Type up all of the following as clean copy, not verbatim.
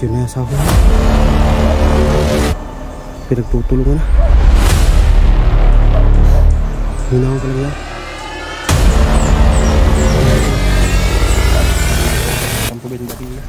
Yun na yung asawa ko. Pinagtutulungan na. Hinahan ka lang yan. Ang pabit ng bating na.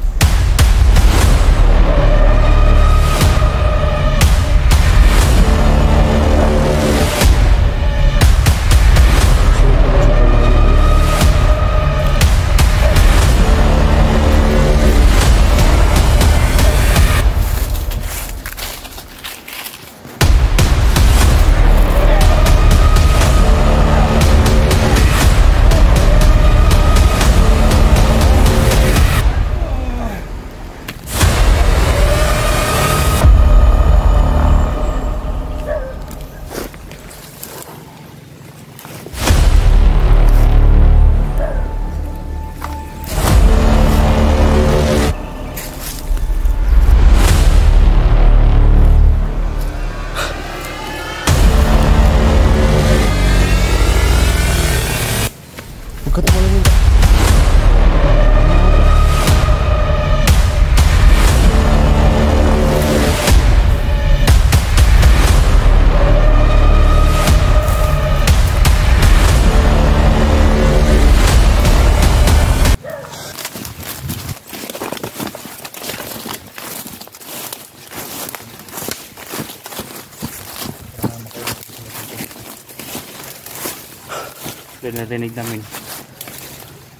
Then narinig namin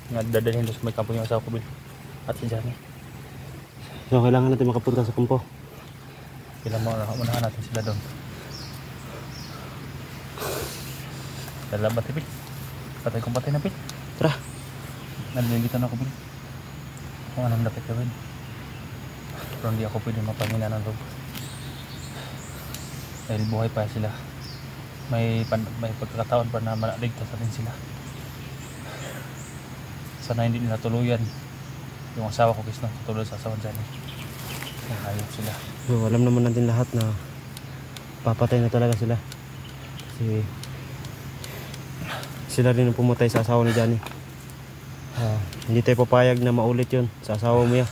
nga dadalhin doon sa may kampo yung asawa ko, Bill, at si Johnny. So kailangan natin makapunta sa kampo. Kailangan unahan natin sila doon. Lalabat eh, Bill. Patay kong patay na, Bill. Tara. Naliligitan ako, Bill, kung anong dapat gawin. Pero hindi ako pwede mapangina ng loob dahil buhay pa sila. May pagkakataon pa na maligtas natin sila. Sana hindi nila tuluyan yung asawa ko, Kisno, tulad sa asawa dyan. Hayop sila. So, alam naman natin lahat na papatay na talaga sila. Kasi sila rin ang pumatay sa asawa ni Johnny. Hindi tayo papayag na maulit yun sa asawa mo yan.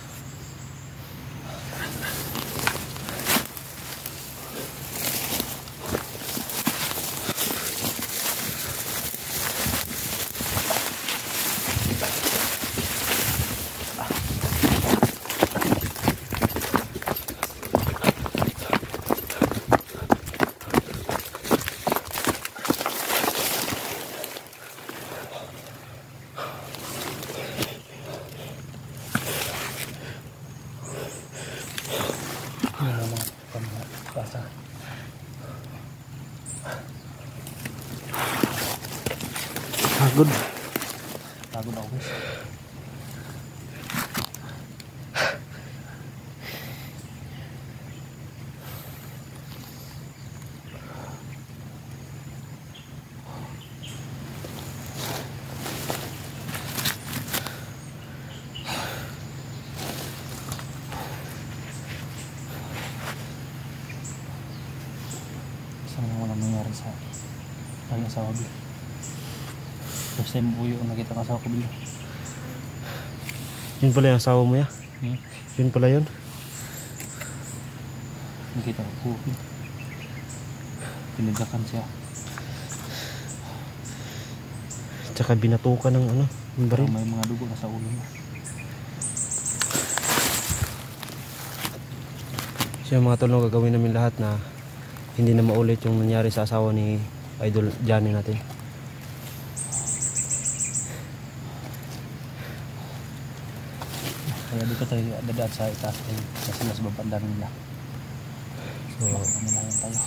Pagod. Pagod ako, guys. Sana walang nangyari sa aking asawa, Bill. First time po yung nakita ng asawa ko, Bill. Yun pala yung asawa mo ya? Yun pala yun? Nakita ko po, Bill. Tinagakan siya. Tsaka binatukan ng ano, yung baril. May mga dugo na sa ulo niya. So yung mga tulong, gagawin namin lahat na hindi na maulit yung nangyari sa asawa ni Idol Johnny natin. Kaya dito tayo dadaan sa itaas kasi mas babanda nila. So, nalayan tayo.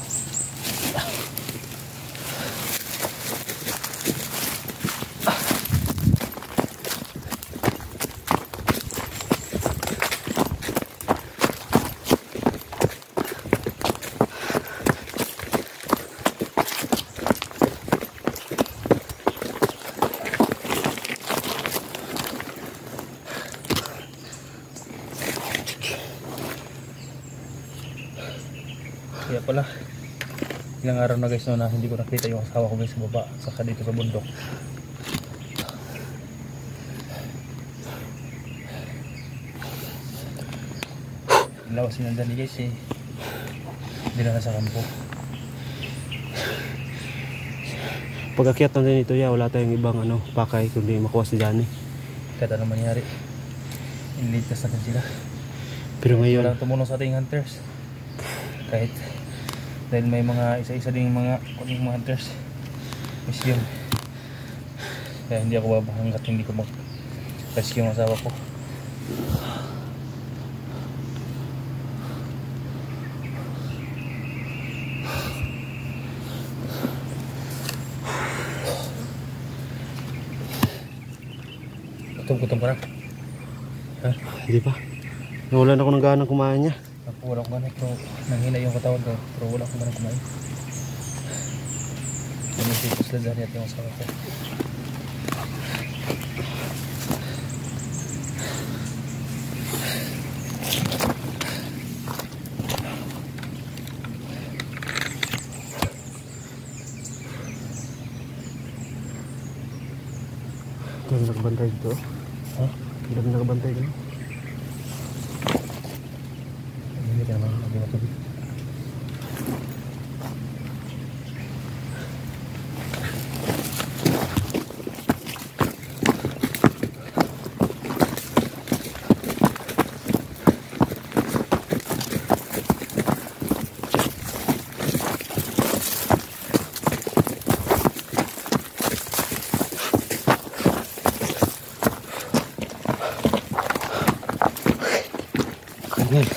Kaya pala ilang araw na guys no, na hindi ko nakita yung asawa ko guys sa baba saka dito sa bundok. Lawas sinandali guys eh. Dinala sa kampo. Pag akyat natin ito ya, wala tayong ibang ano, pakay kundi makuha si Johnny. Kahit ano mangyari, iniligtas natin sila. Pero ngayon, Walang tumulong sa ating hunters. Kahit dahil may mga isa-isa ding mga kuning mga hunters. Mission. Kaya hindi ako bababa hanggat hindi ko mag-rescue yung asawa ko. Gutom ka na? Ha? hindi pa. Nawalan ako ng ganang kumain niya. Ako wala ko ganun pero nanghina yung katawan ko pero wala ko ganun kumain. Nanisipos lang dahil yung asawa ko. Ito yung nakabantay dito. Ha? Ang dami nakabantay dito. Hindi ka naman lagi matubig. Ayan.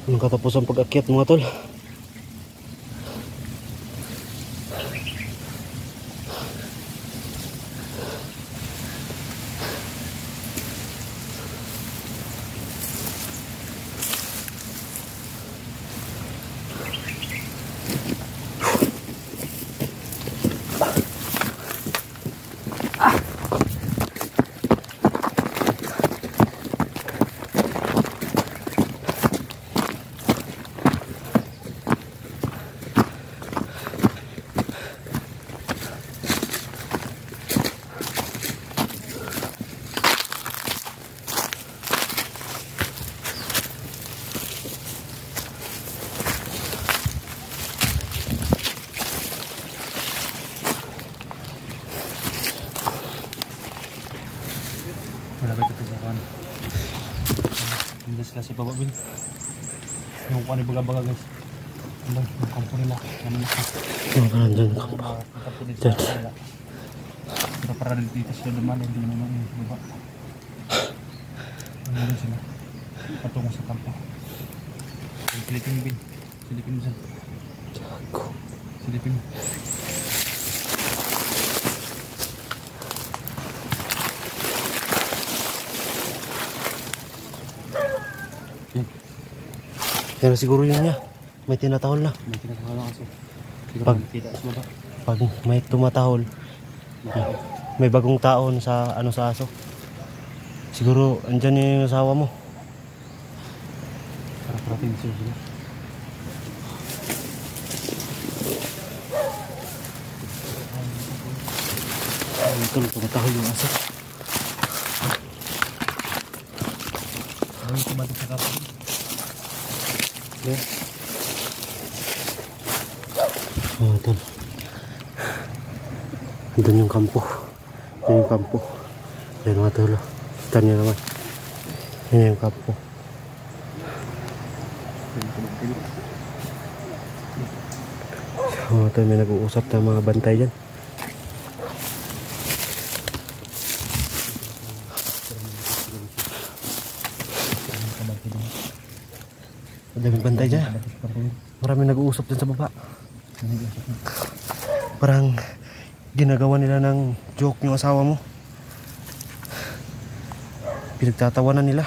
Anong katapusan pag-akyat mga tol? Malapit ito sa kan. Hindi sila si Papa Bin. Yung kung ano baga-baga guys. Ano, yung kampo nila. Naman ako. Ano ka nandyan? Ang kampo dito sa kanila. Pero para dito sila dumaan, hindi naman yung baba. Ano sila? Patungo sa kampo. Silipin mo Bin. Silipin mo dyan. Silipin mo. Pero siguro yun niya. May tinatahol na. May tinatawala kasi. Siguro Pag- nakikita sa baba. Pag may tumatahol, may bagong taon sa ano sa aso. Siguro andyan yung asawa mo. Para parating sila. Ay, ito tumatahol yung aso. Ano yung tumating sa kapo? Yeah. Oh, ito. Andun yung kampo. Yan yung kampo. Yan mga tulo. Ito niya naman. Yan yung kampo. Oh, ito may nag-uusap ng mga bantay dyan. Daming bantay dyan. Maraming nag-uusap dyan sa baba. Parang ginagawa nila ng joke yung asawa mo. Pinagtatawanan nila.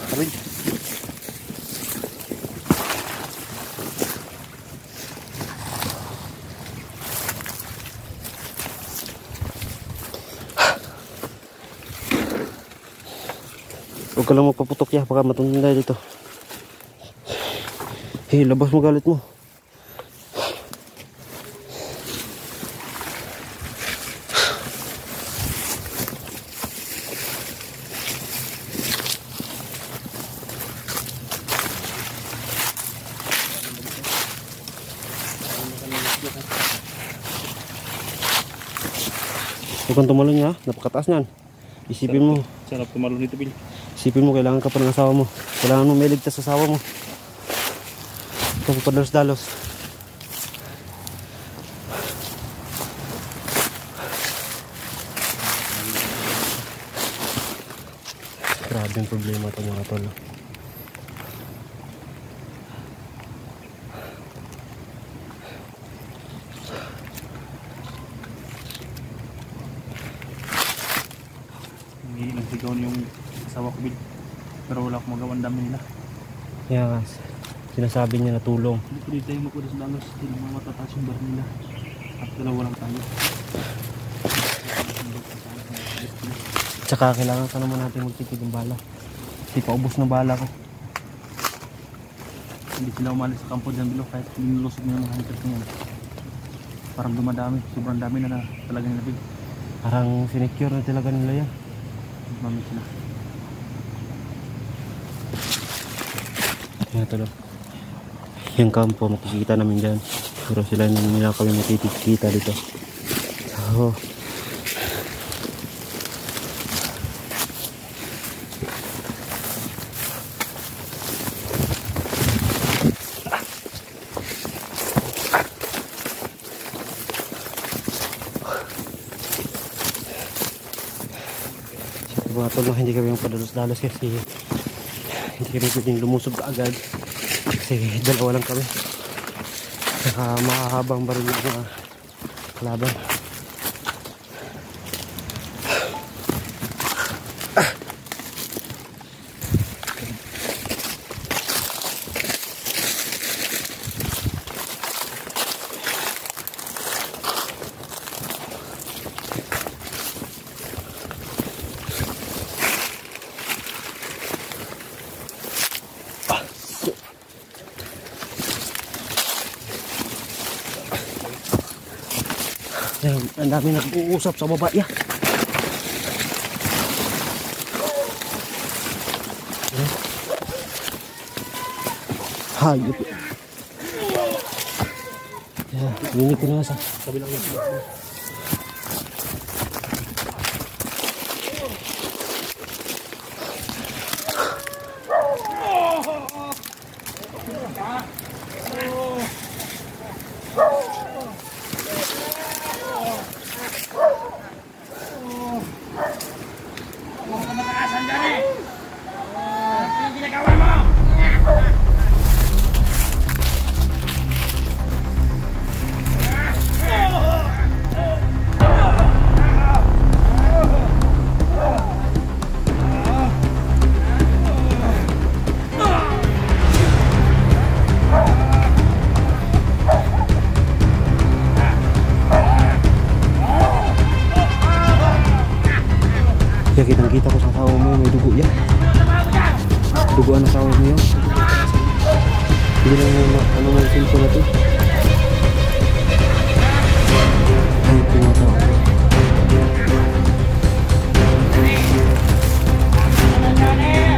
Kapit. Huwag ka lang magpaputok ya, baka matunda dito. Hey, labas mo galit mo. Huwag kang tumalon niya, napakataas niyan. Isipin mo. Sarap tumalon dito, Bill. Isipin mo, kailangan ka pa ng asawa mo. Kailangan mo may ligtas sa asawa mo. Ito pa padalos-dalos. Grabe yung problema ito mga tol. Nagsigaw yung asawa ko, Bill. Pero wala akong magawa, ang dami nila. Kaya sinasabi niya na tulong. Hindi pwede tayo magkudas-dalos. Hindi naman matataas yung bar nila. At dalawa lang tayo. Tsaka kailangan ka naman natin magtipid ng bala. Kasi paubos na bala ko. Hindi sila umalis sa kampo dyan, Bill. Kahit nilusog nila mga hunters niyan. Parang dumadami. Sobrang dami na talagang nabig. Parang sinecure na talaga nila yan. Mami sila. Kaya talo. Yung kampo makikita namin dyan. Pero sila naman nila kami makikita dito. So, mga tol, hindi kami yung padalos-dalos kasi hindi kami pwedeng lumusog agad kasi dalawa lang kami, saka mahahabang baril yung mga kalaban. Ang dami nag-uusap sa baba ya. Hayop. Ya, ini ko na sa kabilang yun. Kaya kitang-kita ko sa tao mo, may dugo yan. Duguan ang tao mo yun. Hindi lang yung ano mo yung silpo na ito. Ay, pumatao. Ano